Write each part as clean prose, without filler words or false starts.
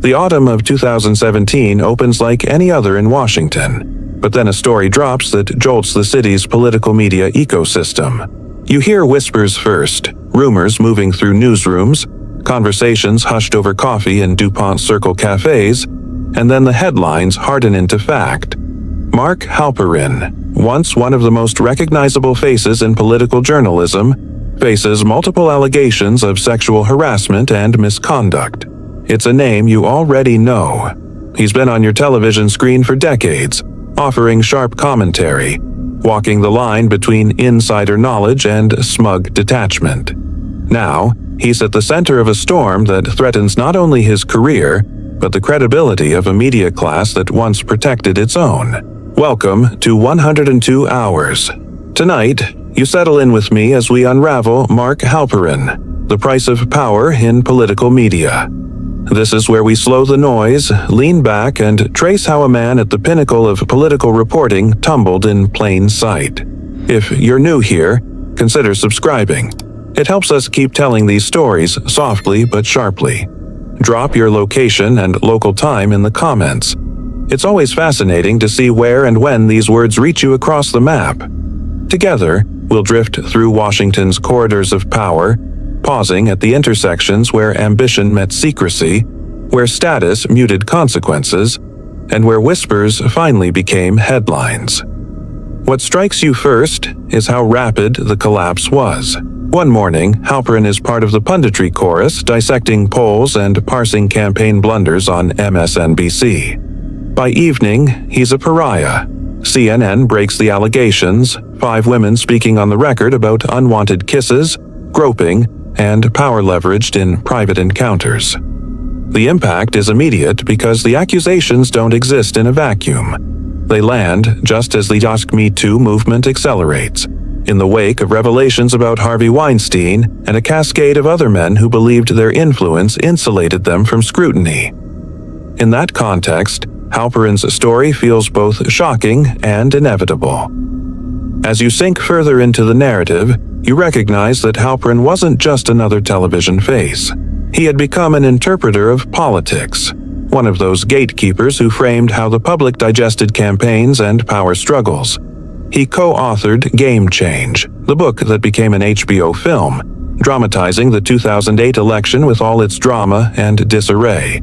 The autumn of 2017 opens like any other in Washington, but then a story drops that jolts the city's political media ecosystem. You hear whispers first, rumors moving through newsrooms, conversations hushed over coffee in DuPont Circle cafes, and then the headlines harden into fact. Mark Halperin, once one of the most recognizable faces in political journalism, faces multiple allegations of sexual harassment and misconduct. It's a name you already know. He's been on your television screen for decades, offering sharp commentary, walking the line between insider knowledge and smug detachment. Now, he's at the center of a storm that threatens not only his career, but the credibility of a media class that once protected its own. Welcome to 102 Hours. Tonight, you settle in with me as we unravel Mark Halperin, the price of power in political media. This is where we slow the noise, lean back, and trace how a man at the pinnacle of political reporting tumbled in plain sight. If you're new here, consider subscribing. It helps us keep telling these stories softly but sharply. Drop your location and local time in the comments. It's always fascinating to see where and when these words reach you across the map. Together, we'll drift through Washington's corridors of power, pausing at the intersections where ambition met secrecy, where status muted consequences, and where whispers finally became headlines. What strikes you first is how rapid the collapse was. One morning, Halperin is part of the punditry chorus dissecting polls and parsing campaign blunders on MSNBC. By evening, he's a pariah. CNN breaks the allegations, 5 women speaking on the record about unwanted kisses, groping, and power leveraged in private encounters. The impact is immediate because the accusations don't exist in a vacuum. They land just as the Ask Me Too movement accelerates, in the wake of revelations about Harvey Weinstein and a cascade of other men who believed their influence insulated them from scrutiny. In that context, Halperin's story feels both shocking and inevitable. As you sink further into the narrative, you recognize that Halperin wasn't just another television face. He had become an interpreter of politics, one of those gatekeepers who framed how the public digested campaigns and power struggles. He co-authored Game Change, the book that became an HBO film, dramatizing the 2008 election with all its drama and disarray.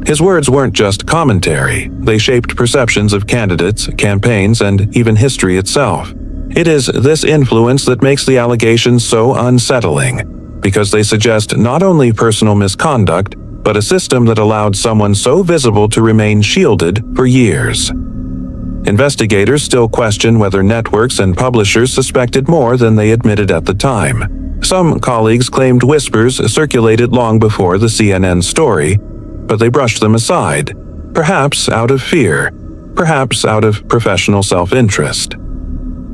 His words weren't just commentary, they shaped perceptions of candidates, campaigns, and even history itself. It is this influence that makes the allegations so unsettling, because they suggest not only personal misconduct, but a system that allowed someone so visible to remain shielded for years. Investigators still question whether networks and publishers suspected more than they admitted at the time. Some colleagues claimed whispers circulated long before the CNN story, but they brushed them aside, perhaps out of fear, perhaps out of professional self-interest.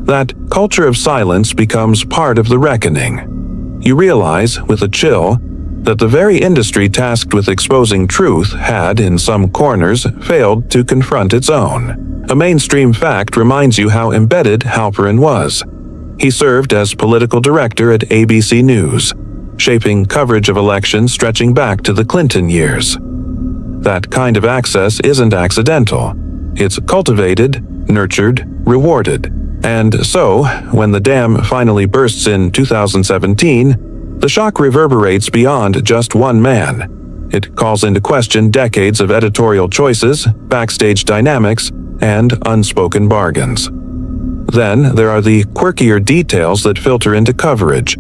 That culture of silence becomes part of the reckoning. You realize, with a chill, that the very industry tasked with exposing truth had, in some corners, failed to confront its own. A mainstream fact reminds you how embedded Halperin was. He served as political director at ABC News, shaping coverage of elections stretching back to the Clinton years. That kind of access isn't accidental. It's cultivated, nurtured, rewarded. And so, when the dam finally bursts in 2017, the shock reverberates beyond just one man. It calls into question decades of editorial choices, backstage dynamics, and unspoken bargains. Then there are the quirkier details that filter into coverage,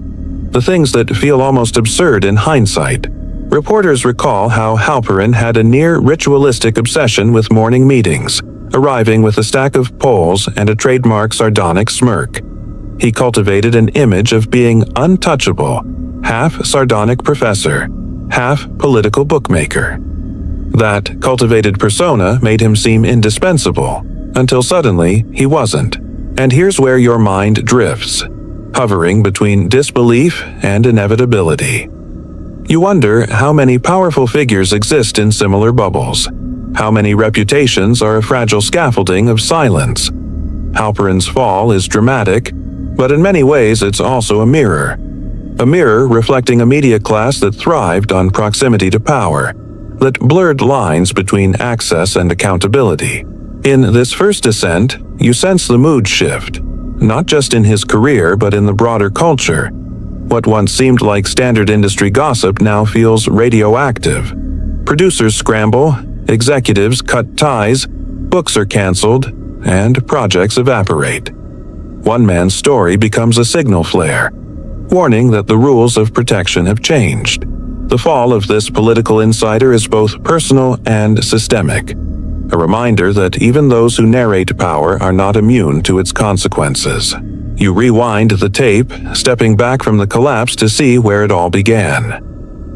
the things that feel almost absurd in hindsight. Reporters recall how Halperin had a near ritualistic obsession with morning meetings, arriving with a stack of polls and a trademark sardonic smirk. He cultivated an image of being untouchable, half sardonic professor, half political bookmaker. That cultivated persona made him seem indispensable, until suddenly he wasn't. And here's where your mind drifts, hovering between disbelief and inevitability. You wonder how many powerful figures exist in similar bubbles. How many reputations are a fragile scaffolding of silence? Halperin's fall is dramatic, but in many ways it's also a mirror. A mirror reflecting a media class that thrived on proximity to power, that blurred lines between access and accountability. In this first descent, you sense the mood shift, not just in his career but in the broader culture. What once seemed like standard industry gossip now feels radioactive. Producers scramble, executives cut ties, books are canceled, and projects evaporate. One man's story becomes a signal flare, warning that the rules of protection have changed. The fall of this political insider is both personal and systemic, a reminder that even those who narrate power are not immune to its consequences. You rewind the tape, stepping back from the collapse to see where it all began.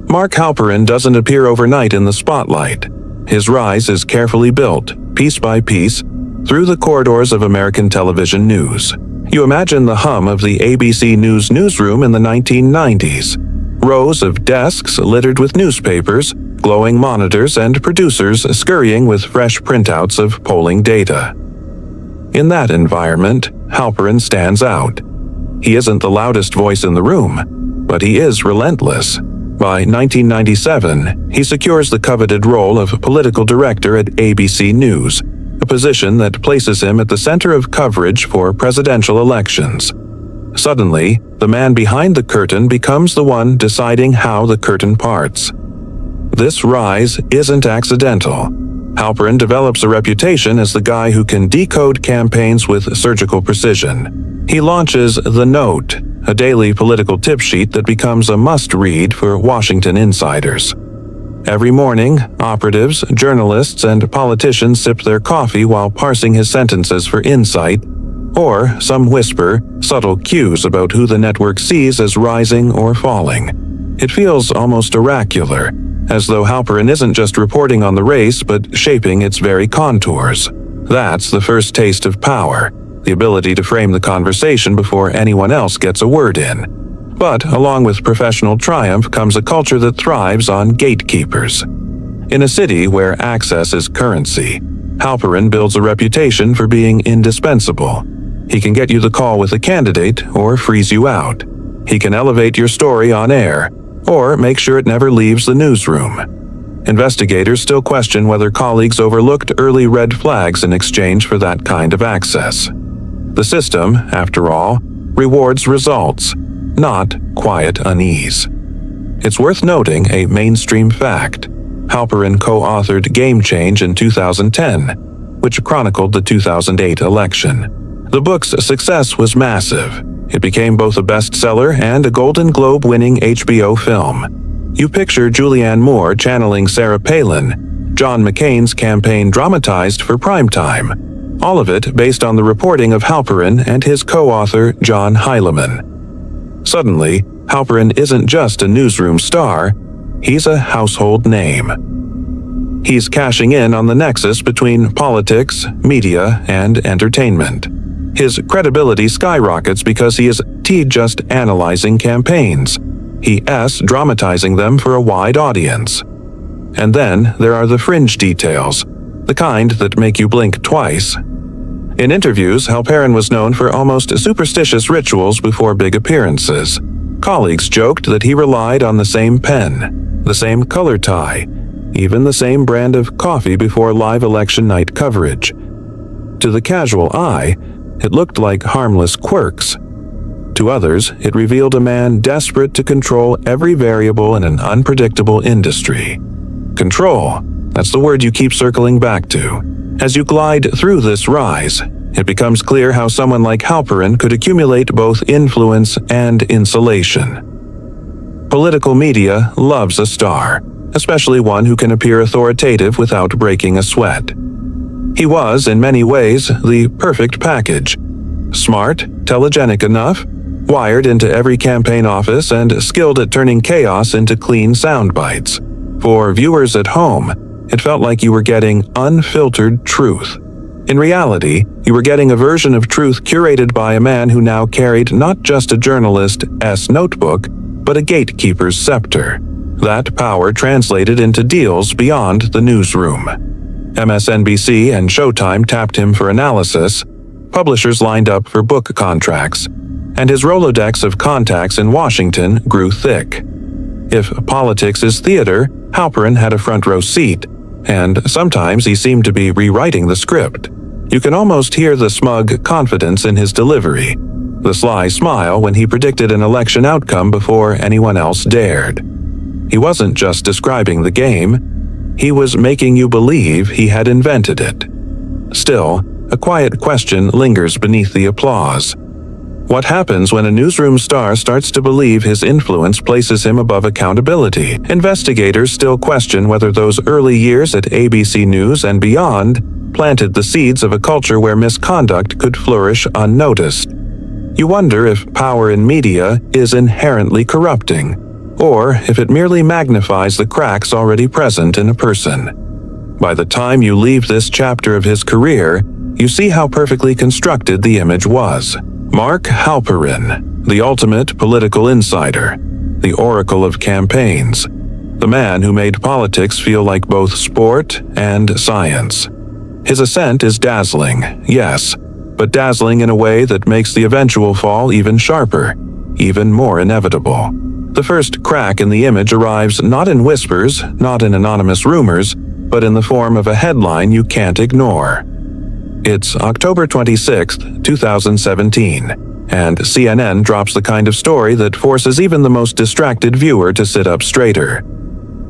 Mark Halperin doesn't appear overnight in the spotlight. His rise is carefully built, piece by piece, through the corridors of American television news. You imagine the hum of the ABC News newsroom in the 1990s. Rows of desks littered with newspapers, glowing monitors, and producers scurrying with fresh printouts of polling data. In that environment, Halperin stands out. He isn't the loudest voice in the room, but he is relentless. By 1997, he secures the coveted role of political director at ABC News, a position that places him at the center of coverage for presidential elections. Suddenly, the man behind the curtain becomes the one deciding how the curtain parts. This rise isn't accidental. Halperin develops a reputation as the guy who can decode campaigns with surgical precision. He launches The Note, a daily political tip sheet that becomes a must-read for Washington insiders. Every morning, operatives, journalists, and politicians sip their coffee while parsing his sentences for insight, or some whisper subtle cues about who the network sees as rising or falling. It feels almost oracular, as though Halperin isn't just reporting on the race but shaping its very contours. That's the first taste of power, the ability to frame the conversation before anyone else gets a word in. But along with professional triumph comes a culture that thrives on gatekeepers. In a city where access is currency, Halperin builds a reputation for being indispensable. He can get you the call with a candidate or freeze you out. He can elevate your story on air, or make sure it never leaves the newsroom. Investigators still question whether colleagues overlooked early red flags in exchange for that kind of access. The system, after all, rewards results, not quiet unease. It's worth noting a mainstream fact. Halperin co-authored Game Change in 2010, which chronicled the 2008 election. The book's success was massive. It became both a bestseller and a Golden Globe-winning HBO film. You picture Julianne Moore channeling Sarah Palin, John McCain's campaign dramatized for primetime, all of it based on the reporting of Halperin and his co-author John Heilemann. Suddenly, Halperin isn't just a newsroom star, he's a household name. He's cashing in on the nexus between politics, media, and entertainment. His credibility skyrockets because he is T just analyzing campaigns, he S dramatizing them for a wide audience. And then there are the fringe details, the kind that make you blink twice. In interviews, Halperin was known for almost superstitious rituals before big appearances. Colleagues joked that he relied on the same pen, the same color tie, even the same brand of coffee before live election night coverage. To the casual eye, it looked like harmless quirks. To others, it revealed a man desperate to control every variable in an unpredictable industry. Control, that's the word you keep circling back to. As you glide through this rise, it becomes clear how someone like Halperin could accumulate both influence and insulation. Political media loves a star, especially one who can appear authoritative without breaking a sweat. He was, in many ways, the perfect package. Smart, telegenic enough, wired into every campaign office, and skilled at turning chaos into clean sound bites. For viewers at home, it felt like you were getting unfiltered truth. In reality, you were getting a version of truth curated by a man who now carried not just a journalist's notebook, but a gatekeeper's scepter. That power translated into deals beyond the newsroom. MSNBC and Showtime tapped him for analysis, publishers lined up for book contracts, and his Rolodex of contacts in Washington grew thick. If politics is theater, Halperin had a front-row seat, and sometimes he seemed to be rewriting the script. You can almost hear the smug confidence in his delivery, the sly smile when he predicted an election outcome before anyone else dared. He wasn't just describing the game, he was making you believe he had invented it. Still, a quiet question lingers beneath the applause. What happens when a newsroom star starts to believe his influence places him above accountability? Investigators still question whether those early years at ABC News and beyond planted the seeds of a culture where misconduct could flourish unnoticed. You wonder if power in media is inherently corrupting, or if it merely magnifies the cracks already present in a person. By the time you leave this chapter of his career, you see how perfectly constructed the image was. Mark Halperin, the ultimate political insider, the oracle of campaigns, the man who made politics feel like both sport and science. His ascent is dazzling, yes, but dazzling in a way that makes the eventual fall even sharper, even more inevitable. The first crack in the image arrives not in whispers, not in anonymous rumors, but in the form of a headline you can't ignore. It's October 26, 2017, and CNN drops the kind of story that forces even the most distracted viewer to sit up straighter.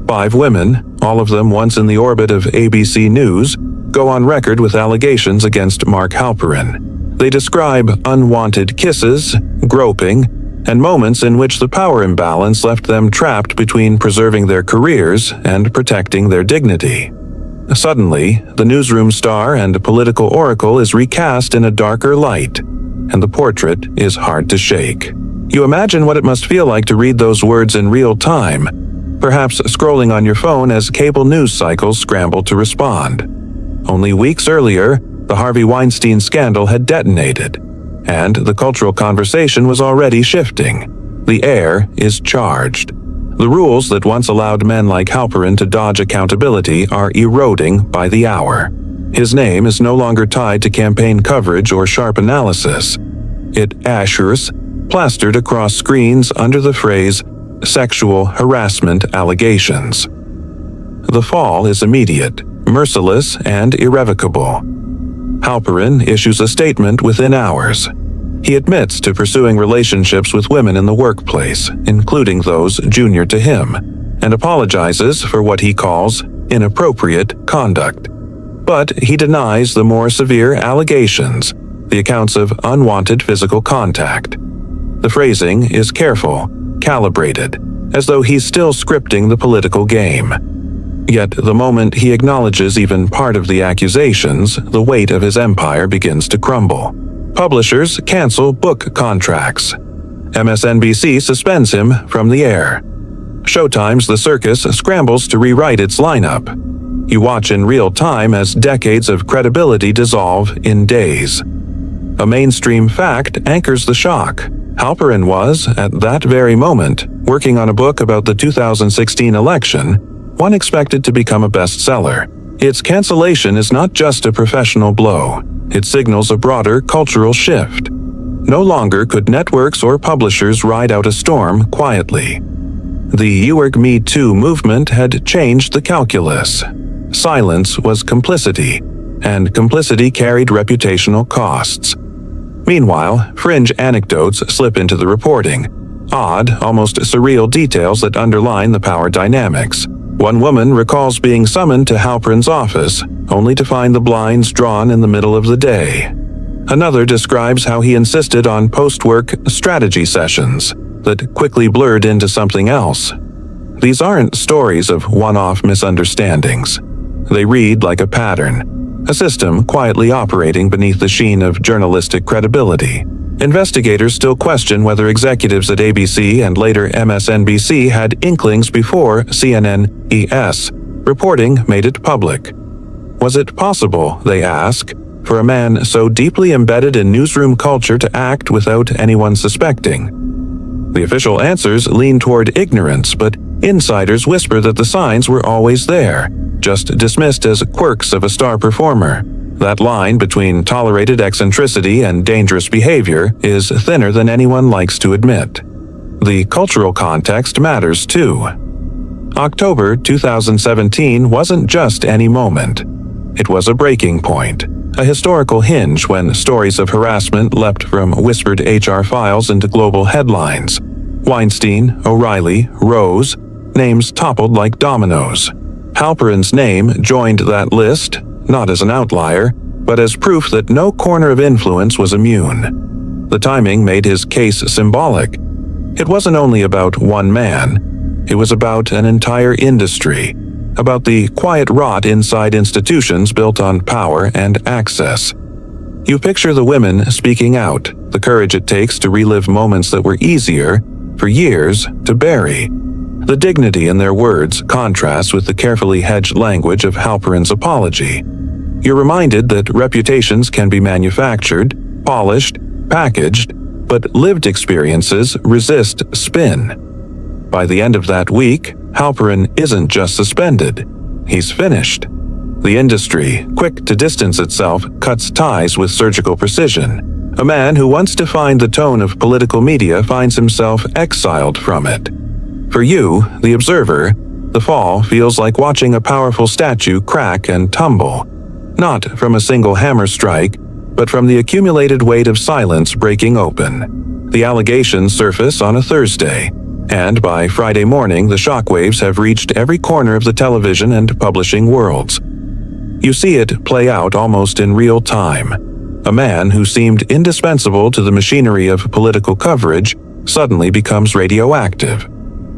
5 women, all of them once in the orbit of ABC News, go on record with allegations against Mark Halperin. They describe unwanted kisses, groping, and moments in which the power imbalance left them trapped between preserving their careers and protecting their dignity. Suddenly, the newsroom star and political oracle is recast in a darker light, and the portrait is hard to shake. You imagine what it must feel like to read those words in real time, perhaps scrolling on your phone as cable news cycles scramble to respond. Only weeks earlier, the Harvey Weinstein scandal had detonated, and the cultural conversation was already shifting. The air is charged. The rules that once allowed men like Halperin to dodge accountability are eroding by the hour. His name is no longer tied to campaign coverage or sharp analysis. It ushers, plastered across screens under the phrase sexual harassment allegations. The fall is immediate, merciless, and irrevocable. Halperin issues a statement within hours. He admits to pursuing relationships with women in the workplace, including those junior to him, and apologizes for what he calls inappropriate conduct. But he denies the more severe allegations, the accounts of unwanted physical contact. The phrasing is careful, calibrated, as though he's still scripting the political game. Yet the moment he acknowledges even part of the accusations, the weight of his empire begins to crumble. Publishers cancel book contracts. MSNBC suspends him from the air. Showtime's The Circus scrambles to rewrite its lineup. You watch in real time as decades of credibility dissolve in days. A mainstream fact anchors the shock. Halperin was, at that very moment, working on a book about the 2016 election, one expected to become a bestseller. Its cancellation is not just a professional blow. It signals a broader cultural shift. No longer could networks or publishers ride out a storm quietly. The You Me Too movement had changed the calculus. Silence was complicity, and complicity carried reputational costs. Meanwhile, fringe anecdotes slip into the reporting. Odd, almost surreal details that underline the power dynamics. One woman recalls being summoned to Halperin's office, only to find the blinds drawn in the middle of the day. Another describes how he insisted on post-work strategy sessions that quickly blurred into something else. These aren't stories of one-off misunderstandings. They read like a pattern, a system quietly operating beneath the sheen of journalistic credibility. Investigators still question whether executives at ABC and later MSNBC had inklings before CNN-ES reporting made it public. Was it possible, they ask, for a man so deeply embedded in newsroom culture to act without anyone suspecting? The official answers lean toward ignorance, but insiders whisper that the signs were always there, just dismissed as quirks of a star performer. That line between tolerated eccentricity and dangerous behavior is thinner than anyone likes to admit. the cultural context matters too. October 2017 wasn't just any moment. It was a breaking point, a historical hinge when stories of harassment leapt from whispered HR files into global headlines. Weinstein, O'Reilly, Rose, names toppled like dominoes. Halperin's name joined that list, not as an outlier, but as proof that no corner of influence was immune. The timing made his case symbolic. It wasn't only about one man. It was about an entire industry, about the quiet rot inside institutions built on power and access. You picture the women speaking out, the courage it takes to relive moments that were easier, for years, to bury. The dignity in their words contrasts with the carefully hedged language of Halperin's apology. You're reminded that reputations can be manufactured, polished, packaged, but lived experiences resist spin. By the end of that week, Halperin isn't just suspended, he's finished. The industry, quick to distance itself, cuts ties with surgical precision. A man who once defined the tone of political media finds himself exiled from it. For you, the observer, the fall feels like watching a powerful statue crack and tumble, not from a single hammer strike, but from the accumulated weight of silence breaking open. The allegations surface on a Thursday, and by Friday morning the shockwaves have reached every corner of the television and publishing worlds. You see it play out almost in real time. A man who seemed indispensable to the machinery of political coverage suddenly becomes radioactive.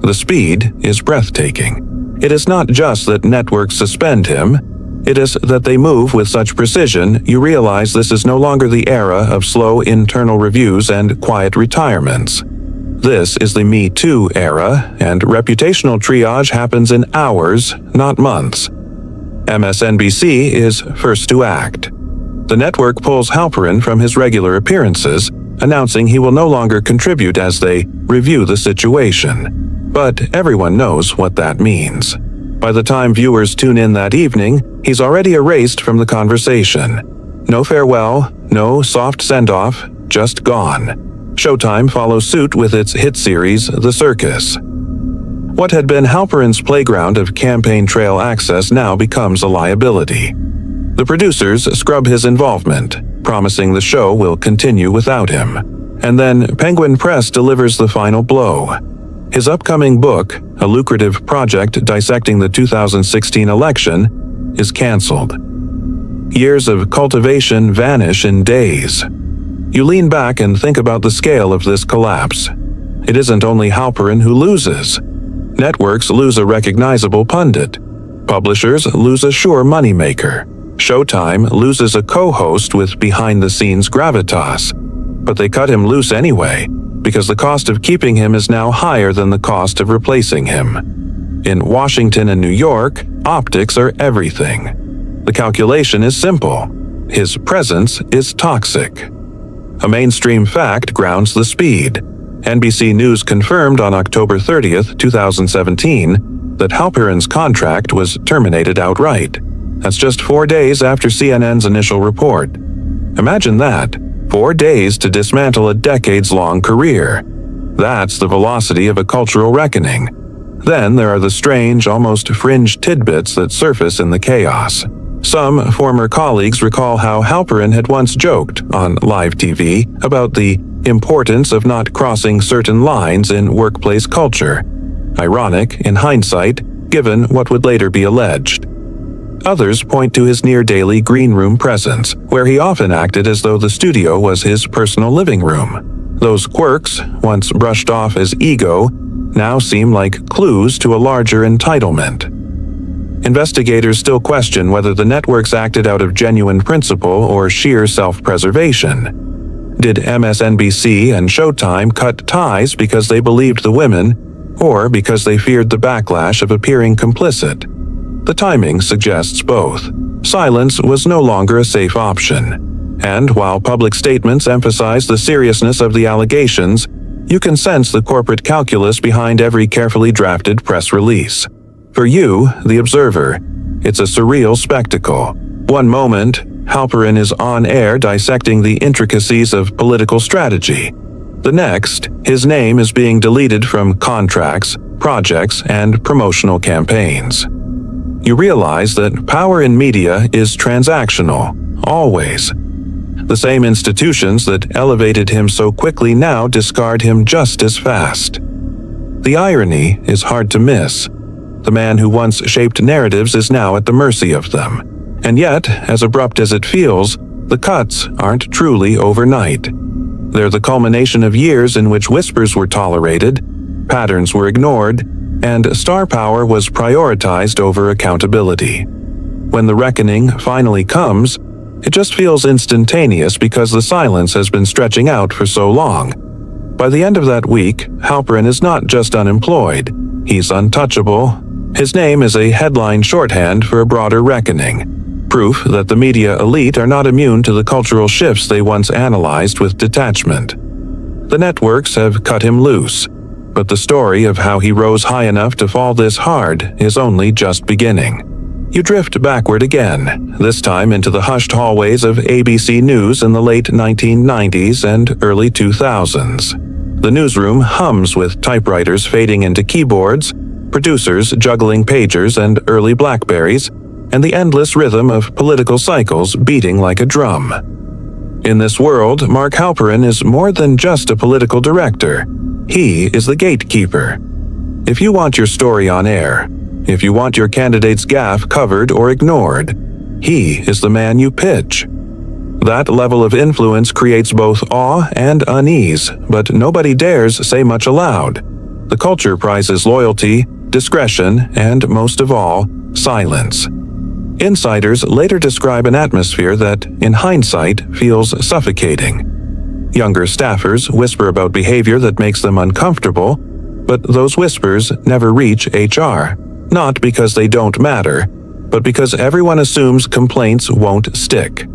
The speed is breathtaking. It is not just that networks suspend him, it is that they move with such precision you realize this is no longer the era of slow internal reviews and quiet retirements. This is the Me Too era, and reputational triage happens in hours, not months. MSNBC is first to act. The network pulls Halperin from his regular appearances, announcing he will no longer contribute as they review the situation. But everyone knows what that means. By the time viewers tune in that evening, he's already erased from the conversation. No farewell, no soft send-off, just gone. Showtime follows suit with its hit series, The Circus. What had been Halperin's playground of campaign trail access now becomes a liability. The producers scrub his involvement, promising the show will continue without him. And then Penguin Press delivers the final blow. His upcoming book, a lucrative project dissecting the 2016 election, is canceled. Years of cultivation vanish in days. You lean back and think about the scale of this collapse. It isn't only Halperin who loses. Networks lose a recognizable pundit. Publishers lose a sure moneymaker. Showtime loses a co-host with behind-the-scenes gravitas. But they cut him loose anyway, because the cost of keeping him is now higher than the cost of replacing him. In Washington and New York, optics are everything. The calculation is simple. His presence is toxic. A mainstream fact grounds the speed. NBC News confirmed on October 30th, 2017, that Halperin's contract was terminated outright. That's just 4 days after CNN's initial report. Imagine that. 4 days to dismantle a decades-long career. That's the velocity of a cultural reckoning. Then there are the strange, almost fringe tidbits that surface in the chaos. Some former colleagues recall how Halperin had once joked on live TV about the importance of not crossing certain lines in workplace culture. Ironic, in hindsight, given what would later be alleged. Others point to his near-daily green room presence, where he often acted as though the studio was his personal living room. Those quirks, once brushed off as ego, now seem like clues to a larger entitlement. Investigators still question whether the networks acted out of genuine principle or sheer self-preservation. Did MSNBC and Showtime cut ties because they believed the women, or because they feared the backlash of appearing complicit? The timing suggests both. Silence was no longer a safe option. And while public statements emphasize the seriousness of the allegations, you can sense the corporate calculus behind every carefully drafted press release. For you, the observer, it's a surreal spectacle. One moment, Halperin is on air dissecting the intricacies of political strategy. The next, his name is being deleted from contracts, projects, and promotional campaigns. You realize that power in media is transactional, always. The same institutions that elevated him so quickly now discard him just as fast. The irony is hard to miss. The man who once shaped narratives is now at the mercy of them. And yet, as abrupt as it feels, the cuts aren't truly overnight. They're the culmination of years in which whispers were tolerated, patterns were ignored, and star power was prioritized over accountability. When the reckoning finally comes, it just feels instantaneous because the silence has been stretching out for so long. By the end of that week, Halperin is not just unemployed, he's untouchable. His name is a headline shorthand for a broader reckoning, proof that the media elite are not immune to the cultural shifts they once analyzed with detachment. The networks have cut him loose, but the story of how he rose high enough to fall this hard is only just beginning. You drift backward again, this time into the hushed hallways of ABC News in the late 1990s and early 2000s. The newsroom hums with typewriters fading into keyboards, producers juggling pagers and early BlackBerries, and the endless rhythm of political cycles beating like a drum. In this world, Mark Halperin is more than just a political director. He is the gatekeeper. If you want your story on air, if you want your candidate's gaffe covered or ignored, he is the man you pitch. That level of influence creates both awe and unease, but nobody dares say much aloud. The culture prizes loyalty, discretion, and most of all, silence. Insiders later describe an atmosphere that, in hindsight, feels suffocating. Younger staffers whisper about behavior that makes them uncomfortable, but those whispers never reach HR, not because they don't matter, but because everyone assumes complaints won't stick.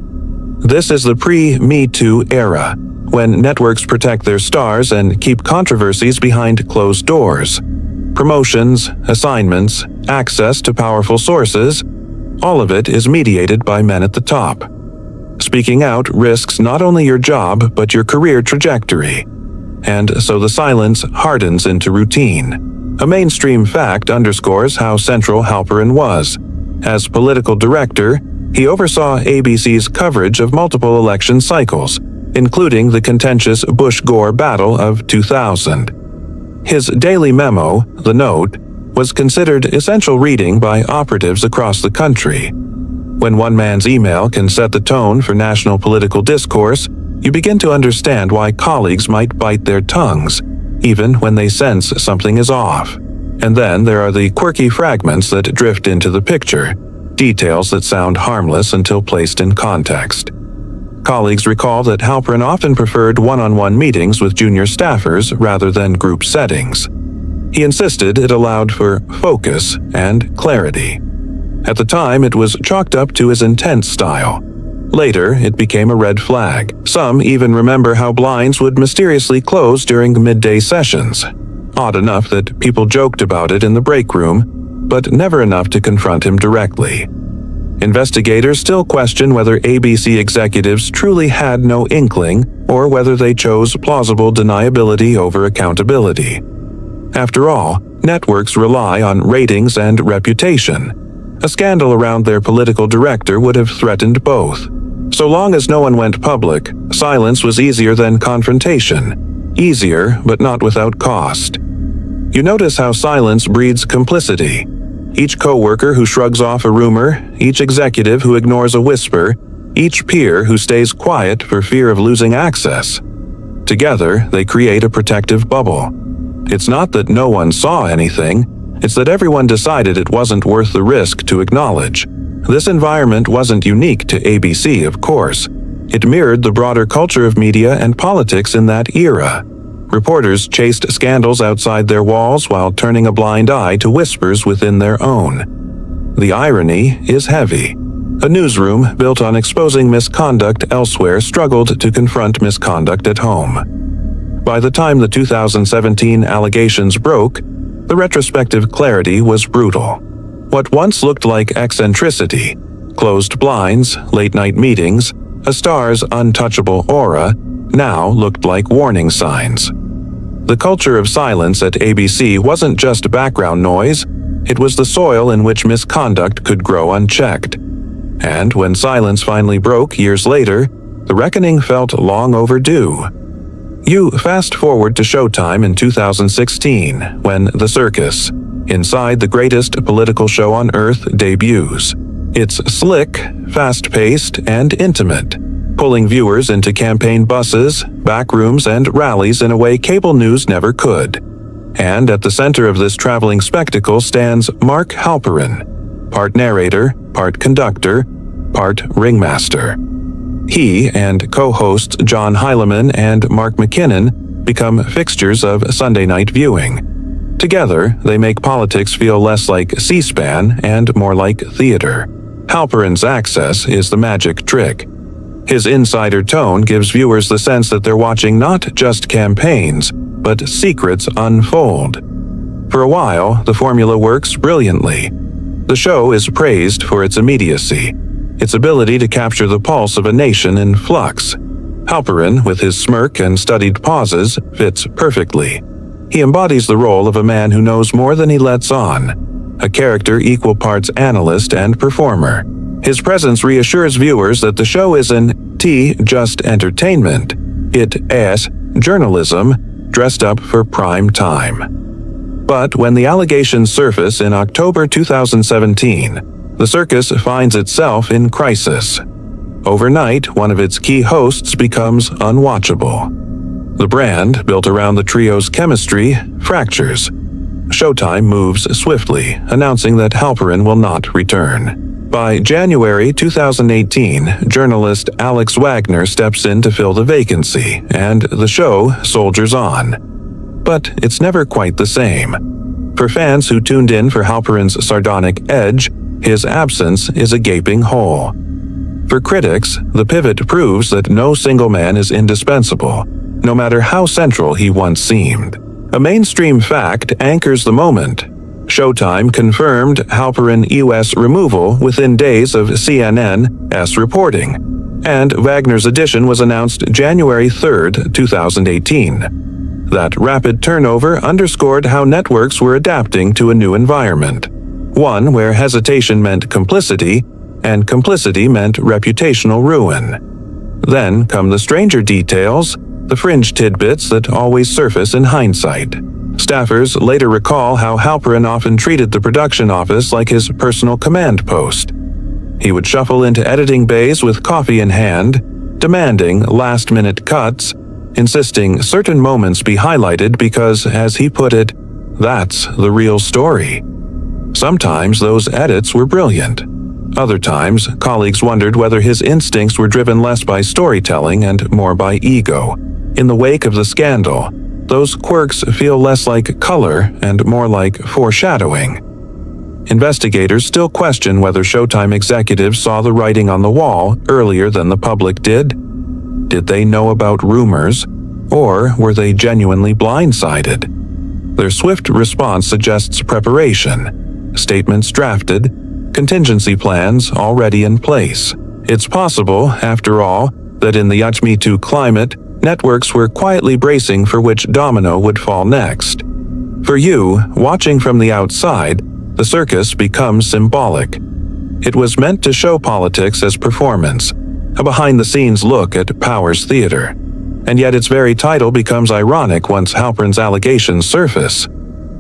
This is the pre-Me Too era, when networks protect their stars and keep controversies behind closed doors. Promotions, assignments, access to powerful sources, all of it is mediated by men at the top. Speaking out risks not only your job, but your career trajectory. And so the silence hardens into routine. A mainstream fact underscores how central Halperin was. As political director, he oversaw ABC's coverage of multiple election cycles, including the contentious Bush-Gore battle of 2000. His daily memo, The Note, was considered essential reading by operatives across the country. When one man's email can set the tone for national political discourse, you begin to understand why colleagues might bite their tongues, even when they sense something is off. And then there are the quirky fragments that drift into the picture, details that sound harmless until placed in context. Colleagues recall that Halperin often preferred one-on-one meetings with junior staffers rather than group settings. He insisted it allowed for focus and clarity. At the time, it was chalked up to his intense style. Later, it became a red flag. Some even remember how blinds would mysteriously close during midday sessions. Odd enough that people joked about it in the break room, but never enough to confront him directly. Investigators still question whether ABC executives truly had no inkling or whether they chose plausible deniability over accountability. After all, networks rely on ratings and reputation. A scandal around their political director would have threatened both. So long as no one went public, silence was easier than confrontation. Easier, but not without cost. You notice how silence breeds complicity. Each coworker who shrugs off a rumor, each executive who ignores a whisper, each peer who stays quiet for fear of losing access. Together, they create a protective bubble. It's not that no one saw anything, it's that everyone decided it wasn't worth the risk to acknowledge. This environment wasn't unique to ABC, of course. It mirrored the broader culture of media and politics in that era. Reporters chased scandals outside their walls while turning a blind eye to whispers within their own. The irony is heavy. A newsroom built on exposing misconduct elsewhere struggled to confront misconduct at home. By the time the 2017 allegations broke, the retrospective clarity was brutal. What once looked like eccentricity, closed blinds, late-night meetings, a star's untouchable aura, now looked like warning signs. The culture of silence at ABC wasn't just background noise, it was the soil in which misconduct could grow unchecked. And when silence finally broke years later, the reckoning felt long overdue. You fast forward to Showtime in 2016, when The Circus, inside the greatest political show on earth, debuts. It's slick, fast-paced, and intimate, pulling viewers into campaign buses, backrooms, and rallies in a way cable news never could. And at the center of this traveling spectacle stands Mark Halperin, part narrator, part conductor, part ringmaster. He and co-hosts John Heilemann and Mark McKinnon become fixtures of Sunday night viewing. Together, they make politics feel less like C-SPAN and more like theater. Halperin's access is the magic trick. His insider tone gives viewers the sense that they're watching not just campaigns, but secrets unfold. For a while, the formula works brilliantly. The show is praised for its immediacy, its ability to capture the pulse of a nation in flux. Halperin, with his smirk and studied pauses, fits perfectly. He embodies the role of a man who knows more than he lets on, a character equal parts analyst and performer. His presence reassures viewers that the show isn't just entertainment. It is journalism dressed up for prime time. But when the allegations surface in October 2017, The Circus finds itself in crisis. Overnight, one of its key hosts becomes unwatchable. The brand, built around the trio's chemistry, fractures. Showtime moves swiftly, announcing that Halperin will not return. By January 2018, journalist Alex Wagner steps in to fill the vacancy, and the show soldiers on. But it's never quite the same. For fans who tuned in for Halperin's sardonic edge, his absence is a gaping hole. For critics, the pivot proves that no single man is indispensable, no matter how central he once seemed. A mainstream fact anchors the moment. Showtime confirmed Halperin EOS removal within days of CNN's reporting, and Wagner's addition was announced January 3, 2018. That rapid turnover underscored how networks were adapting to a new environment, one where hesitation meant complicity, and complicity meant reputational ruin. Then come the stranger details, the fringe tidbits that always surface in hindsight. Staffers later recall how Halperin often treated the production office like his personal command post. He would shuffle into editing bays with coffee in hand, demanding last-minute cuts, insisting certain moments be highlighted because, as he put it, that's the real story. Sometimes those edits were brilliant. Other times, colleagues wondered whether his instincts were driven less by storytelling and more by ego. In the wake of the scandal, those quirks feel less like color and more like foreshadowing. Investigators still question whether Showtime executives saw the writing on the wall earlier than the public did. Did they know about rumors, or were they genuinely blindsided? Their swift response suggests preparation, statements drafted, contingency plans already in place. It's possible, after all, that in the Me Too climate, networks were quietly bracing for which domino would fall next. For you, watching from the outside, The Circus becomes symbolic. It was meant to show politics as performance, a behind-the-scenes look at power's theater. And yet its very title becomes ironic once Halperin's allegations surface.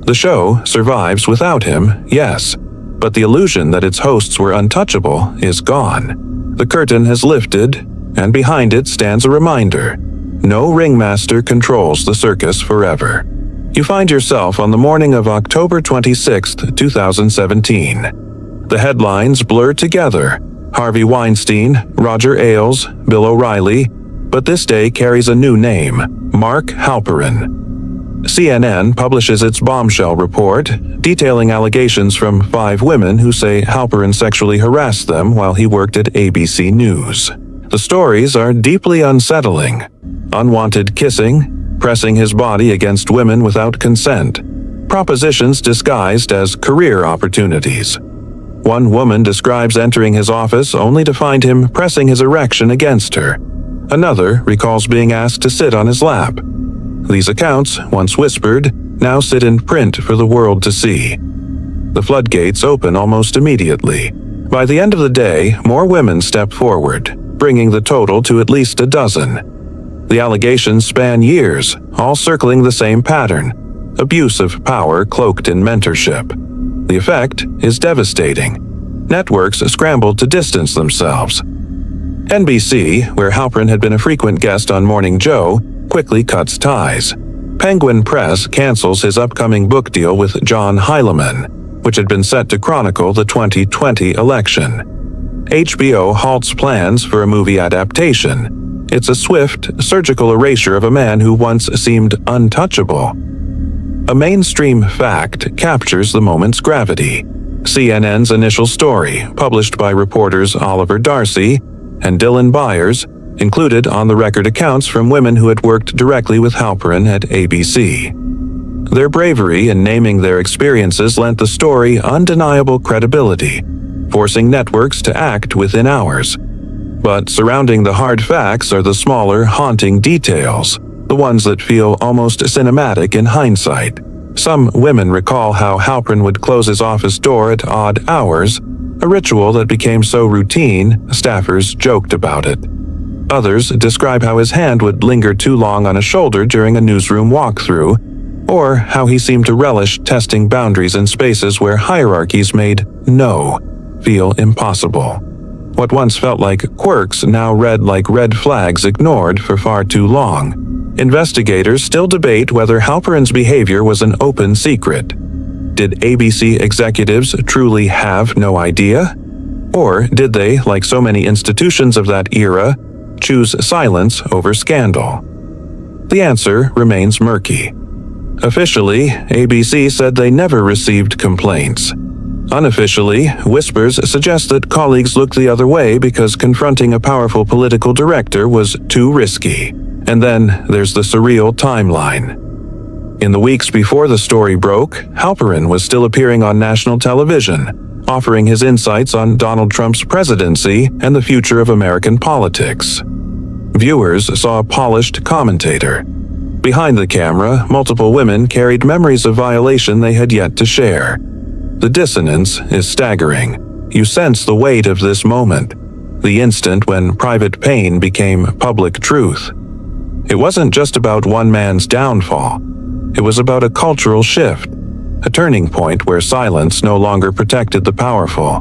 The show survives without him, yes, but the illusion that its hosts were untouchable is gone. The curtain has lifted, and behind it stands a reminder. No ringmaster controls the circus forever. You find yourself on the morning of October 26, 2017. The headlines blur together. Harvey Weinstein, Roger Ailes, Bill O'Reilly, but this day carries a new name, Mark Halperin. CNN publishes its bombshell report, detailing allegations from 5 women who say Halperin sexually harassed them while he worked at ABC News. The stories are deeply unsettling. Unwanted kissing, pressing his body against women without consent, propositions disguised as career opportunities. One woman describes entering his office only to find him pressing his erection against her, Another recalls being asked to sit on his lap. These accounts, once whispered, now sit in print for the world to see. The floodgates open almost immediately. By the end of the day, more women step forward, bringing the total to at least a dozen. The allegations span years, all circling the same pattern: abuse of power cloaked in mentorship. The effect is devastating. Networks scrambled to distance themselves. NBC, where Halperin had been a frequent guest on Morning Joe, quickly cuts ties. Penguin Press cancels his upcoming book deal with John Heilemann, which had been set to chronicle the 2020 election. HBO halts plans for a movie adaptation. It's a swift, surgical erasure of a man who once seemed untouchable. A mainstream fact captures the moment's gravity. CNN's initial story, published by reporters Oliver Darcy and Dylan Byers, included on-the-record accounts from women who had worked directly with Halperin at ABC. Their bravery in naming their experiences lent the story undeniable credibility, forcing networks to act within hours. But surrounding the hard facts are the smaller, haunting details, the ones that feel almost cinematic in hindsight. Some women recall how Halperin would close his office door at odd hours, a ritual that became so routine, staffers joked about it. Others describe how his hand would linger too long on a shoulder during a newsroom walkthrough, or how he seemed to relish testing boundaries in spaces where hierarchies made no feel impossible. What once felt like quirks now read like red flags ignored for far too long. Investigators still debate whether Halperin's behavior was an open secret. Did ABC executives truly have no idea? Or did they, like so many institutions of that era, choose silence over scandal? The answer remains murky. Officially, ABC said they never received complaints. Unofficially, whispers suggest that colleagues looked the other way because confronting a powerful political director was too risky. And then there's the surreal timeline. In the weeks before the story broke, Halperin was still appearing on national television, offering his insights on Donald Trump's presidency and the future of American politics. Viewers saw a polished commentator. Behind the camera, multiple women carried memories of violation they had yet to share. The dissonance is staggering. You sense the weight of this moment, the instant when private pain became public truth. It wasn't just about one man's downfall. It was about a cultural shift, a turning point where silence no longer protected the powerful.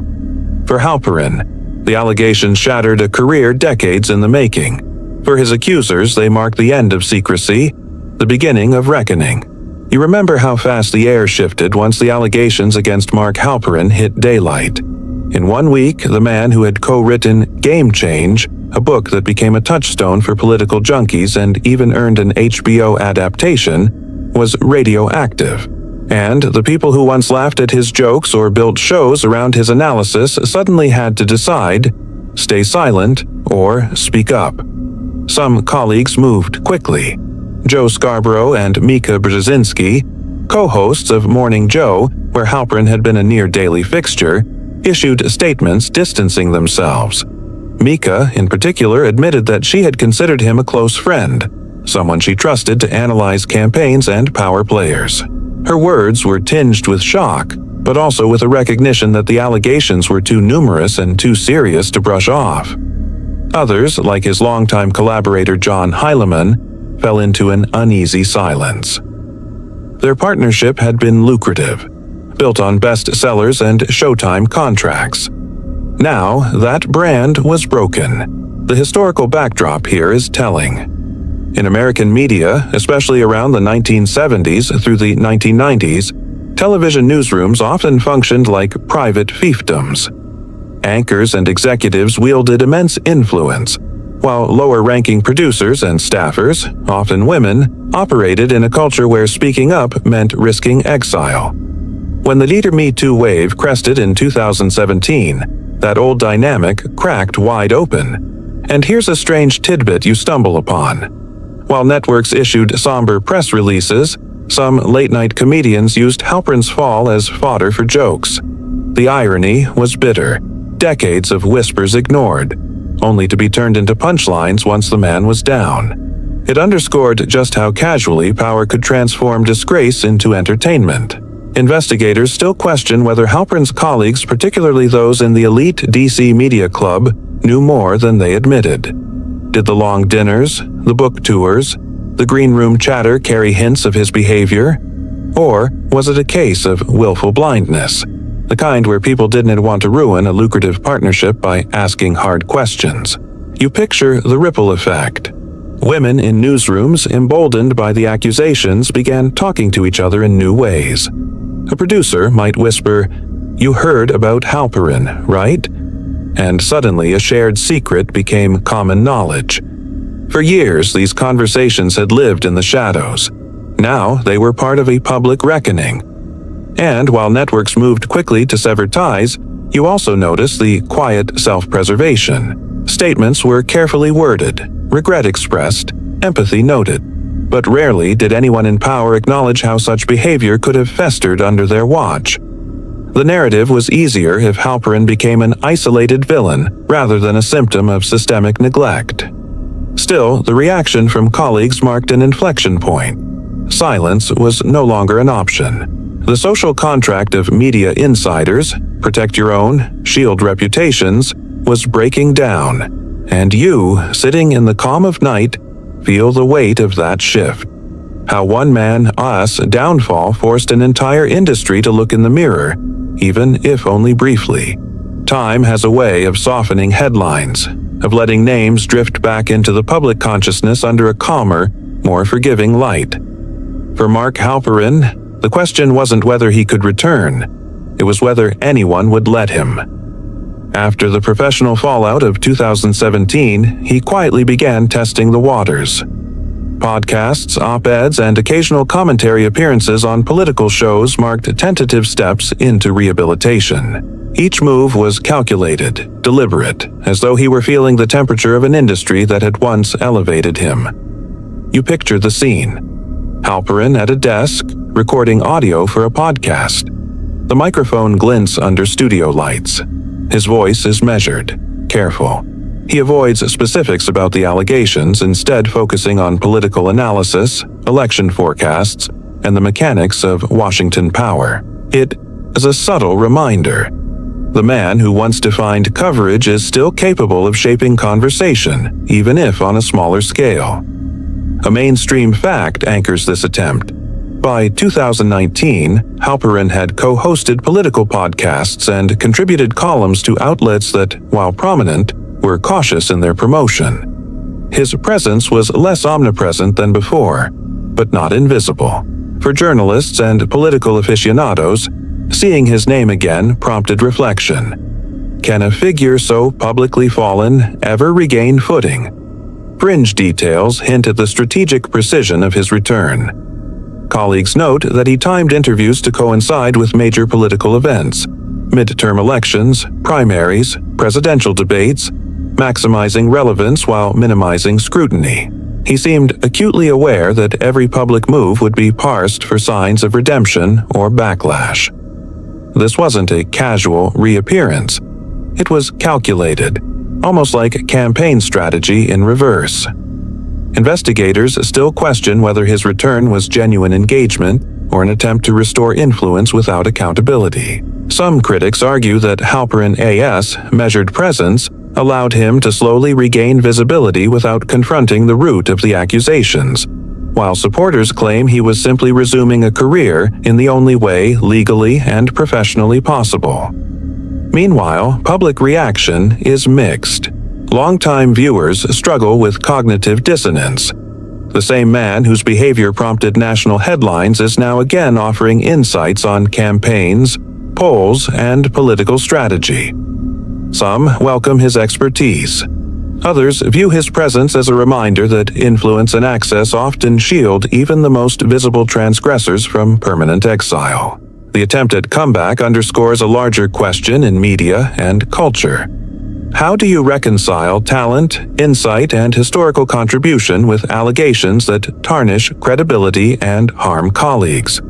For Halperin, the allegations shattered a career decades in the making. For his accusers, they marked the end of secrecy, the beginning of reckoning. You remember how fast the air shifted once the allegations against Mark Halperin hit daylight. In 1 week, the man who had co-written Game Change, a book that became a touchstone for political junkies and even earned an HBO adaptation, was radioactive. And the people who once laughed at his jokes or built shows around his analysis suddenly had to decide: stay silent or speak up. Some colleagues moved quickly. Joe Scarborough and Mika Brzezinski, co-hosts of Morning Joe, where Halperin had been a near-daily fixture, issued statements distancing themselves. Mika, in particular, admitted that she had considered him a close friend, someone she trusted to analyze campaigns and power players. Her words were tinged with shock, but also with a recognition that the allegations were too numerous and too serious to brush off. Others, like his longtime collaborator John Heilemann, fell into an uneasy silence. Their partnership had been lucrative, built on bestsellers and Showtime contracts. Now, that brand was broken. The historical backdrop here is telling. In American media, especially around the 1970s through the 1990s, television newsrooms often functioned like private fiefdoms. Anchors and executives wielded immense influence, while lower-ranking producers and staffers, often women, operated in a culture where speaking up meant risking exile. When the Leader Me Too wave crested in 2017, that old dynamic cracked wide open. And here's a strange tidbit you stumble upon. While networks issued somber press releases, some late-night comedians used Halperin's fall as fodder for jokes. The irony was bitter. Decades of whispers ignored. only to be turned into punchlines once the man was down. It underscored just how casually power could transform disgrace into entertainment. Investigators still question whether Halperin's colleagues, particularly those in the elite DC media club, knew more than they admitted. Did the long dinners, the book tours, the green room chatter carry hints of his behavior? Or was it a case of willful blindness, the kind where people didn't want to ruin a lucrative partnership by asking hard questions? You picture the ripple effect. Women in newsrooms, emboldened by the accusations, began talking to each other in new ways. A producer might whisper, "You heard about Halperin, right?" And suddenly a shared secret became common knowledge. For years, these conversations had lived in the shadows. Now they were part of a public reckoning. And while networks moved quickly to sever ties, you also noticed the quiet self-preservation. Statements were carefully worded, regret expressed, empathy noted. But rarely did anyone in power acknowledge how such behavior could have festered under their watch. The narrative was easier if Halperin became an isolated villain rather than a symptom of systemic neglect. Still, the reaction from colleagues marked an inflection point. Silence was no longer an option. The social contract of media insiders, protect your own, shield reputations, was breaking down. And you, sitting in the calm of night, feel the weight of that shift. How one man, us, downfall forced an entire industry to look in the mirror, even if only briefly. Time has a way of softening headlines, of letting names drift back into the public consciousness under a calmer, more forgiving light. For Mark Halperin, the question wasn't whether he could return. It was whether anyone would let him. After the professional fallout of 2017, he quietly began testing the waters. Podcasts, op-eds, and occasional commentary appearances on political shows marked tentative steps into rehabilitation. Each move was calculated, deliberate, as though he were feeling the temperature of an industry that had once elevated him. You picture the scene. Halperin at a desk, recording audio for a podcast. The microphone glints under studio lights. His voice is measured, careful. He avoids specifics about the allegations, instead focusing on political analysis, election forecasts, and the mechanics of Washington power. It is a subtle reminder. The man who once defined coverage is still capable of shaping conversation, even if on a smaller scale. A mainstream fact anchors this attempt. By 2019, Halperin had co-hosted political podcasts and contributed columns to outlets that, while prominent, were cautious in their promotion. His presence was less omnipresent than before, but not invisible. For journalists and political aficionados, seeing his name again prompted reflection. Can a figure so publicly fallen ever regain footing? Fringe details hint at the strategic precision of his return. Colleagues note that he timed interviews to coincide with major political events, midterm elections, primaries, presidential debates, maximizing relevance while minimizing scrutiny. He seemed acutely aware that every public move would be parsed for signs of redemption or backlash. This wasn't a casual reappearance. It was calculated, almost like campaign strategy in reverse. Investigators still question whether his return was genuine engagement or an attempt to restore influence without accountability. Some critics argue that Halperin A.S.'s measured presence allowed him to slowly regain visibility without confronting the root of the accusations, while supporters claim he was simply resuming a career in the only way legally and professionally possible. Meanwhile, public reaction is mixed. Longtime viewers struggle with cognitive dissonance. The same man whose behavior prompted national headlines is now again offering insights on campaigns, polls, and political strategy. Some welcome his expertise. Others view his presence as a reminder that influence and access often shield even the most visible transgressors from permanent exile. The attempted comeback underscores a larger question in media and culture. How do you reconcile talent, insight, and historical contribution with allegations that tarnish credibility and harm colleagues?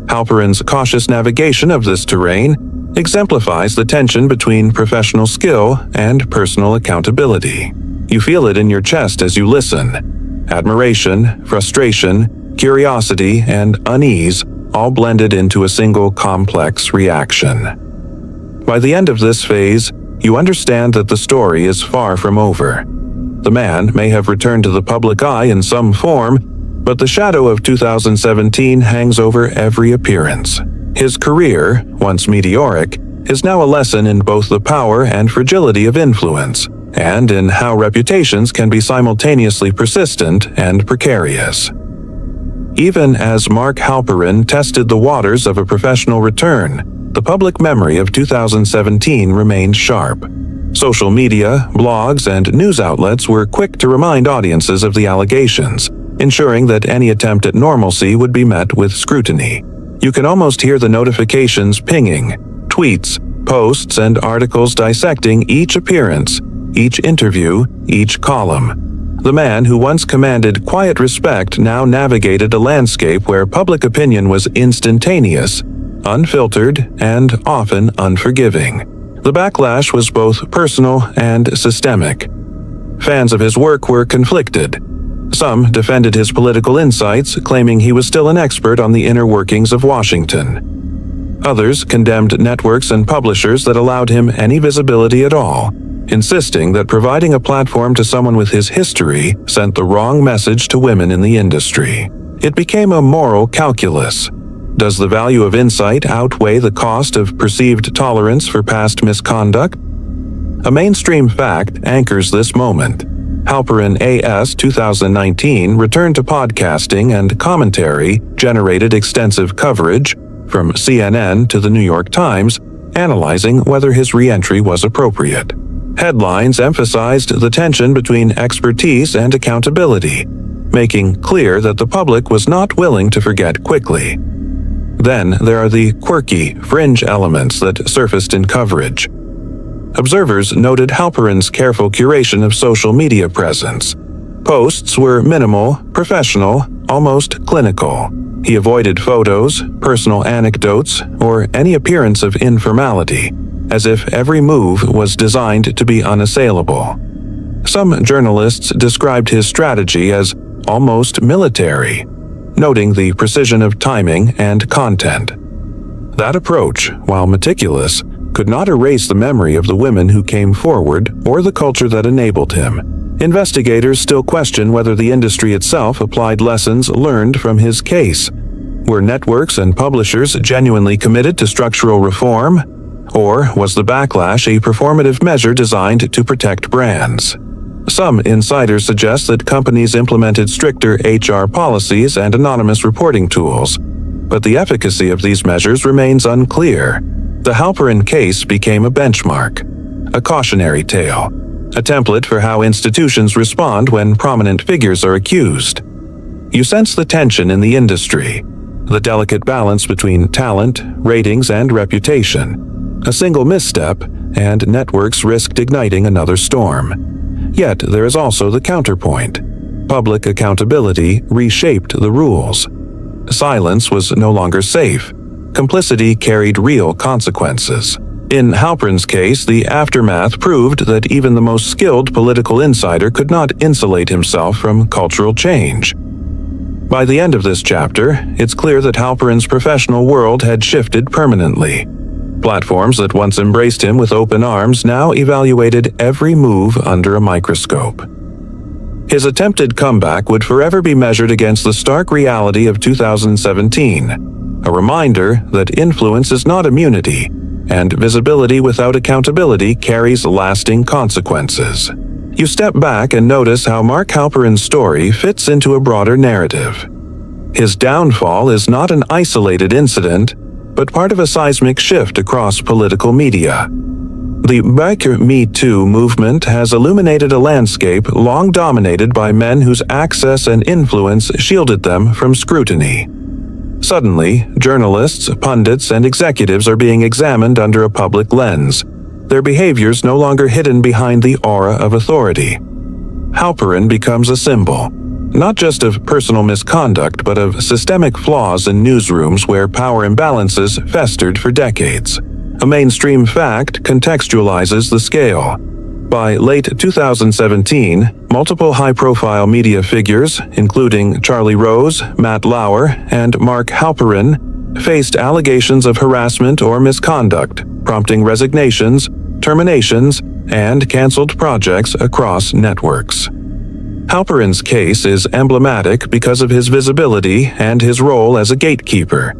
Halperin's cautious navigation of this terrain exemplifies the tension between professional skill and personal accountability. You feel it in your chest as you listen. Admiration, frustration, curiosity, and unease all blended into a single complex reaction. By the end of this phase, you understand that the story is far from over. The man may have returned to the public eye in some form, but the shadow of 2017 hangs over every appearance. His career, once meteoric, is now a lesson in both the power and fragility of influence, and in how reputations can be simultaneously persistent and precarious. Even as Mark Halperin tested the waters of a professional return, the public memory of 2017 remained sharp. Social media, blogs, and news outlets were quick to remind audiences of the allegations, ensuring that any attempt at normalcy would be met with scrutiny. You can almost hear the notifications pinging, tweets, posts, and articles dissecting each appearance, each interview, each column. The man who once commanded quiet respect now navigated a landscape where public opinion was instantaneous, unfiltered, and often unforgiving. The backlash was both personal and systemic. Fans of his work were conflicted. Some defended his political insights, claiming he was still an expert on the inner workings of Washington. Others condemned networks and publishers that allowed him any visibility at all, insisting that providing a platform to someone with his history sent the wrong message to women in the industry. It became a moral calculus. Does the value of insight outweigh the cost of perceived tolerance for past misconduct? A mainstream fact anchors this moment. Halperin A.S. 2019 returned to podcasting, and commentary generated extensive coverage, from CNN to the New York Times, analyzing whether his re-entry was appropriate. Headlines emphasized the tension between expertise and accountability, making clear that the public was not willing to forget quickly. Then there are the quirky, fringe elements that surfaced in coverage. Observers noted Halperin's careful curation of social media presence. Posts were minimal, professional, almost clinical. He avoided photos, personal anecdotes, or any appearance of informality, as if every move was designed to be unassailable. Some journalists described his strategy as almost military, noting the precision of timing and content. That approach, while meticulous, could not erase the memory of the women who came forward or the culture that enabled him. Investigators still question whether the industry itself applied lessons learned from his case. Were networks and publishers genuinely committed to structural reform? Or was the backlash a performative measure designed to protect brands? Some insiders suggest that companies implemented stricter HR policies and anonymous reporting tools, but the efficacy of these measures remains unclear. The Halperin case became a benchmark, a cautionary tale, a template for how institutions respond when prominent figures are accused. You sense the tension in the industry, the delicate balance between talent, ratings, and reputation. A single misstep, and networks risked igniting another storm. Yet there is also the counterpoint. Public accountability reshaped the rules. Silence was no longer safe. Complicity carried real consequences. In Halperin's case, the aftermath proved that even the most skilled political insider could not insulate himself from cultural change. By the end of this chapter, it's clear that Halperin's professional world had shifted permanently. Platforms that once embraced him with open arms now evaluated every move under a microscope. His attempted comeback would forever be measured against the stark reality of 2017, a reminder that influence is not immunity, and visibility without accountability carries lasting consequences. You step back and notice how Mark Halperin's story fits into a broader narrative. His downfall is not an isolated incident, but part of a seismic shift across political media. The Biker Me Too movement has illuminated a landscape long dominated by men whose access and influence shielded them from scrutiny. Suddenly, journalists, pundits, and executives are being examined under a public lens, their behaviors no longer hidden behind the aura of authority. Halperin becomes a symbol, not just of personal misconduct, but of systemic flaws in newsrooms where power imbalances festered for decades. A mainstream fact contextualizes the scale. By late 2017, multiple high-profile media figures, including Charlie Rose, Matt Lauer, and Mark Halperin, faced allegations of harassment or misconduct, prompting resignations, terminations, and canceled projects across networks. Halperin's case is emblematic because of his visibility and his role as a gatekeeper.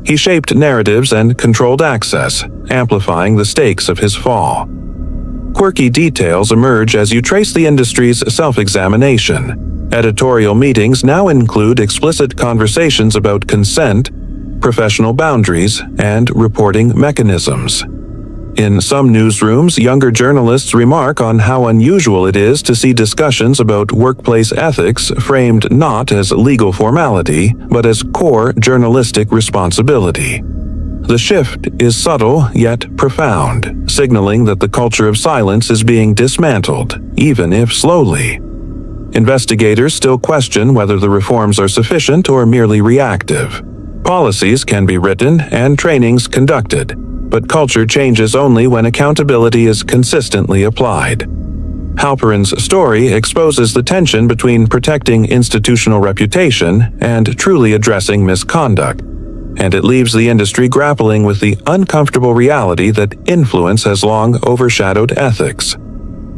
He shaped narratives and controlled access, amplifying the stakes of his fall. Quirky details emerge as you trace the industry's self-examination. Editorial meetings now include explicit conversations about consent, professional boundaries, and reporting mechanisms. In some newsrooms, younger journalists remark on how unusual it is to see discussions about workplace ethics framed not as legal formality, but as core journalistic responsibility. The shift is subtle yet profound, signaling that the culture of silence is being dismantled, even if slowly. Investigators still question whether the reforms are sufficient or merely reactive. Policies can be written and trainings conducted, but culture changes only when accountability is consistently applied. Halperin's story exposes the tension between protecting institutional reputation and truly addressing misconduct, and it leaves the industry grappling with the uncomfortable reality that influence has long overshadowed ethics.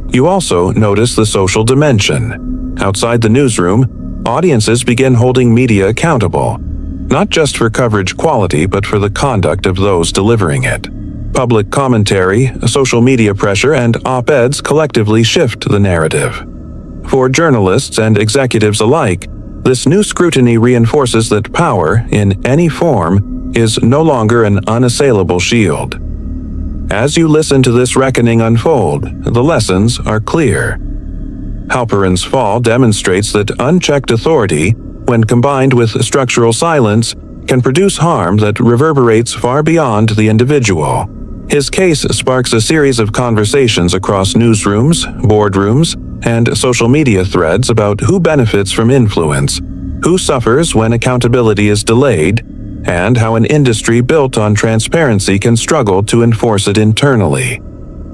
You also notice the social dimension. Outside the newsroom, audiences begin holding media accountable, not just for coverage quality but for the conduct of those delivering it. Public commentary, social media pressure, and op-eds collectively shift the narrative. For journalists and executives alike, this new scrutiny reinforces that power, in any form, is no longer an unassailable shield. As you listen to this reckoning unfold, the lessons are clear. Halperin's fall demonstrates that unchecked authority, when combined with structural silence, can produce harm that reverberates far beyond the individual. His case sparks a series of conversations across newsrooms, boardrooms, and social media threads about who benefits from influence, who suffers when accountability is delayed, and how an industry built on transparency can struggle to enforce it internally.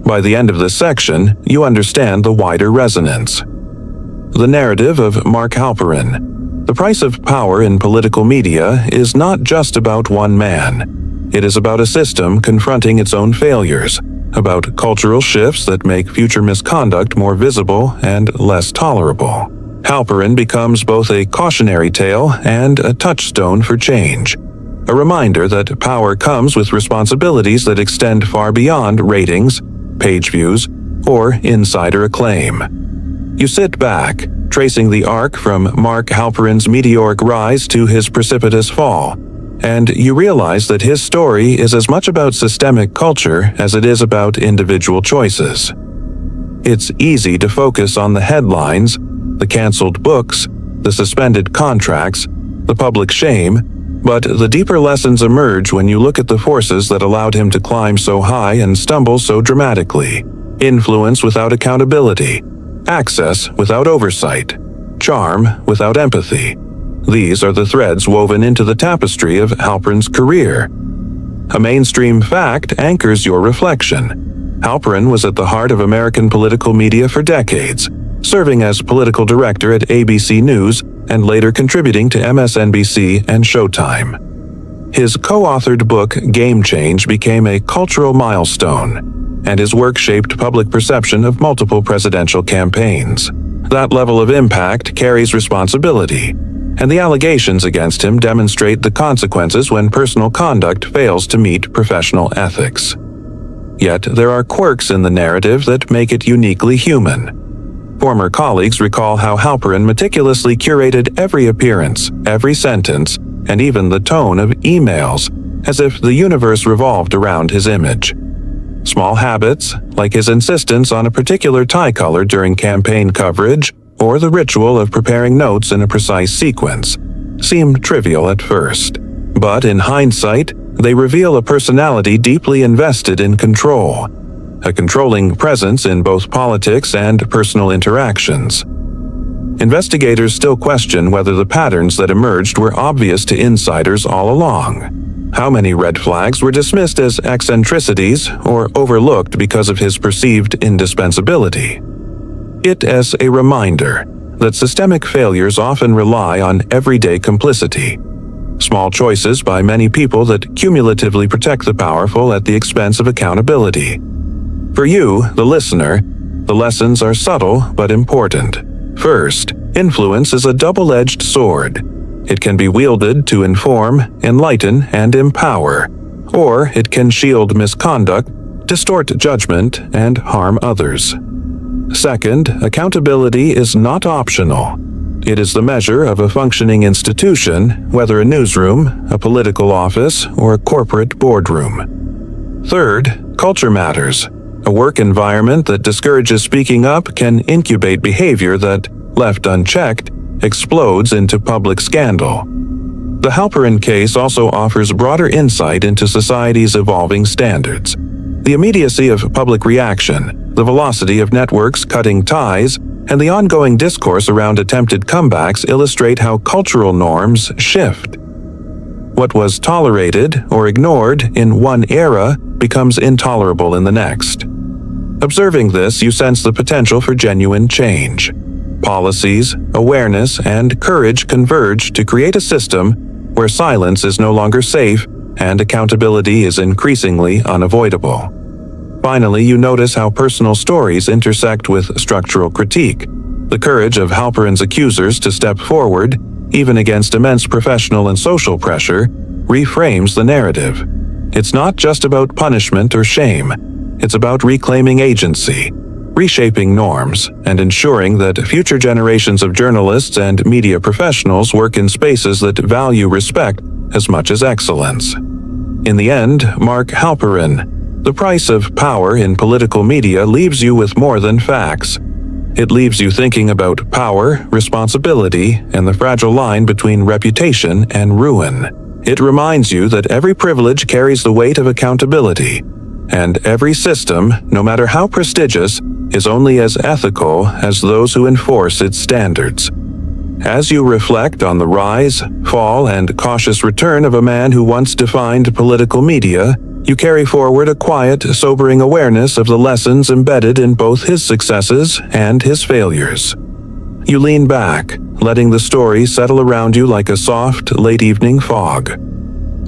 By the end of this section, you understand the wider resonance. The narrative of Mark Halperin. The price of power in political media is not just about one man. It is about a system confronting its own failures, about cultural shifts that make future misconduct more visible and less tolerable. Halperin becomes both a cautionary tale and a touchstone for change, a reminder that power comes with responsibilities that extend far beyond ratings, page views, or insider acclaim. You sit back, tracing the arc from Mark Halperin's meteoric rise to his precipitous fall, and you realize that his story is as much about systemic culture as it is about individual choices. It's easy to focus on the headlines, the canceled books, the suspended contracts, the public shame, but the deeper lessons emerge when you look at the forces that allowed him to climb so high and stumble so dramatically. Influence without accountability, access without oversight, charm without empathy. These are the threads woven into the tapestry of Halperin's career. A mainstream fact anchors your reflection. Halperin was at the heart of American political media for decades, serving as political director at ABC News and later contributing to MSNBC and Showtime. His co-authored book Game Change became a cultural milestone, and his work shaped public perception of multiple presidential campaigns. That level of impact carries responsibility, and the allegations against him demonstrate the consequences when personal conduct fails to meet professional ethics. Yet there are quirks in the narrative that make it uniquely human. Former colleagues recall how Halperin meticulously curated every appearance, every sentence, and even the tone of emails, as if the universe revolved around his image. Small habits, like his insistence on a particular tie color during campaign coverage, or the ritual of preparing notes in a precise sequence, seem trivial at first. But in hindsight, they reveal a personality deeply invested in control, a controlling presence in both politics and personal interactions. Investigators still question whether the patterns that emerged were obvious to insiders all along. How many red flags were dismissed as eccentricities or overlooked because of his perceived indispensability? It as a reminder that systemic failures often rely on everyday complicity. Small choices by many people that cumulatively protect the powerful at the expense of accountability. For you, the listener, the lessons are subtle but important. First, influence is a double-edged sword. It can be wielded to inform, enlighten, and empower, or it can shield misconduct, distort judgment, and harm others. Second, accountability is not optional. It is the measure of a functioning institution, whether a newsroom, a political office, or a corporate boardroom. Third, culture matters. A work environment that discourages speaking up can incubate behavior that, left unchecked, explodes into public scandal. The Halperin case also offers broader insight into society's evolving standards. The immediacy of public reaction, the velocity of networks cutting ties, and the ongoing discourse around attempted comebacks illustrate how cultural norms shift. What was tolerated or ignored in one era becomes intolerable in the next. Observing this, you sense the potential for genuine change. Policies, awareness, and courage converge to create a system where silence is no longer safe and accountability is increasingly unavoidable. Finally, you notice how personal stories intersect with structural critique. The courage of Halperin's accusers to step forward, even against immense professional and social pressure, reframes the narrative. It's not just about punishment or shame. It's about reclaiming agency, reshaping norms, and ensuring that future generations of journalists and media professionals work in spaces that value respect as much as excellence. In the end, Mark Halperin, the price of power in political media leaves you with more than facts. It leaves you thinking about power, responsibility, and the fragile line between reputation and ruin. It reminds you that every privilege carries the weight of accountability, and every system, no matter how prestigious, is only as ethical as those who enforce its standards. As you reflect on the rise, fall, and cautious return of a man who once defined political media, you carry forward a quiet, sobering awareness of the lessons embedded in both his successes and his failures. You lean back, letting the story settle around you like a soft, late-evening fog.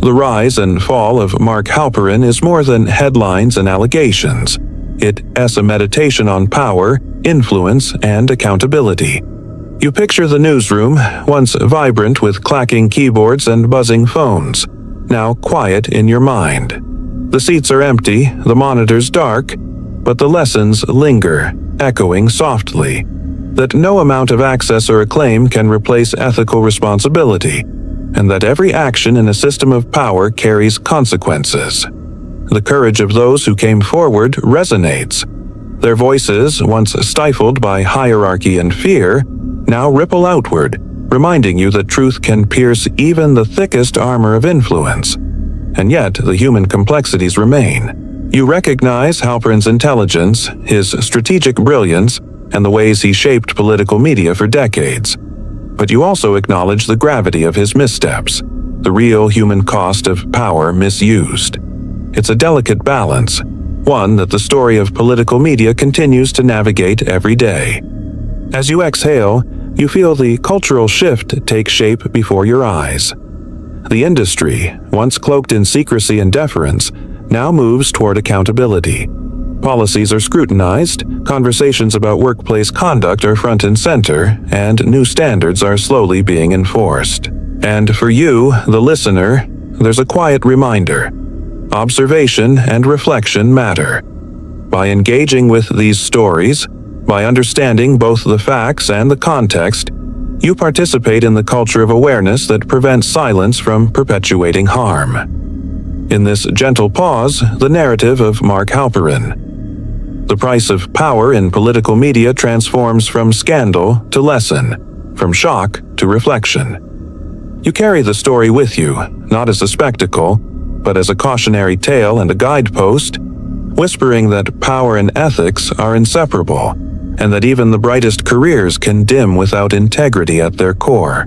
The rise and fall of Mark Halperin is more than headlines and allegations. It is a meditation on power, influence, and accountability. You picture the newsroom, once vibrant with clacking keyboards and buzzing phones, now quiet in your mind. The seats are empty, the monitors dark, but the lessons linger, echoing softly. That no amount of access or acclaim can replace ethical responsibility, and that every action in a system of power carries consequences. The courage of those who came forward resonates. Their voices, once stifled by hierarchy and fear, now ripple outward, reminding you that truth can pierce even the thickest armor of influence. And yet, the human complexities remain. You recognize Halperin's intelligence, his strategic brilliance, and the ways he shaped political media for decades. But you also acknowledge the gravity of his missteps, the real human cost of power misused. It's a delicate balance, one that the story of political media continues to navigate every day. As you exhale, you feel the cultural shift take shape before your eyes. The industry, once cloaked in secrecy and deference, now moves toward accountability. Policies are scrutinized, conversations about workplace conduct are front and center, and new standards are slowly being enforced. And for you, the listener, there's a quiet reminder. Observation and reflection matter. By engaging with these stories, by understanding both the facts and the context, you participate in the culture of awareness that prevents silence from perpetuating harm. In this gentle pause, the narrative of Mark Halperin. The price of power in political media transforms from scandal to lesson, from shock to reflection. You carry the story with you, not as a spectacle, but as a cautionary tale and a guidepost, whispering that power and ethics are inseparable, and that even the brightest careers can dim without integrity at their core.